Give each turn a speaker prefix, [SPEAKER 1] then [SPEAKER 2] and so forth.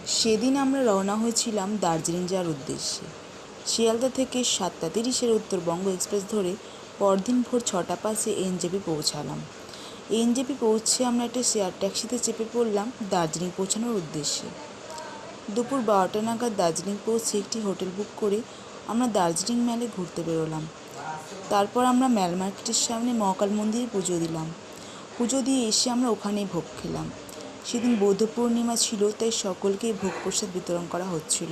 [SPEAKER 1] সেদিন আমরা রওনা হয়েছিলাম দার্জিলিং যাওয়ার উদ্দেশ্যে। শিয়ালদা থেকে 7:30-এর উত্তরবঙ্গ এক্সপ্রেস ধরে পরদিন ভোর 6:05 এনজেপি পৌঁছালাম। এনজেপি পৌঁছে আমরা একটা শেয়ার ট্যাক্সিতে চেপে পড়লাম দার্জিলিং পৌঁছানোর উদ্দেশ্যে। দুপুর 12টা নাগাদ দার্জিলিং পৌঁছে একটি হোটেল বুক করে আমরা দার্জিলিং ম্যালে ঘুরতে বেরোলাম। তারপর আমরা ম্যাল মার্কেটের সামনে মহাকাল মন্দিরে পুজো দিলাম। পুজো দিয়ে এসে আমরা ওখানেই ভোগ খেলাম। সেদিন বৌদ্ধ পূর্ণিমা ছিল, তাই সকলকেই ভোগ প্রসাদ বিতরণ করা হচ্ছিল।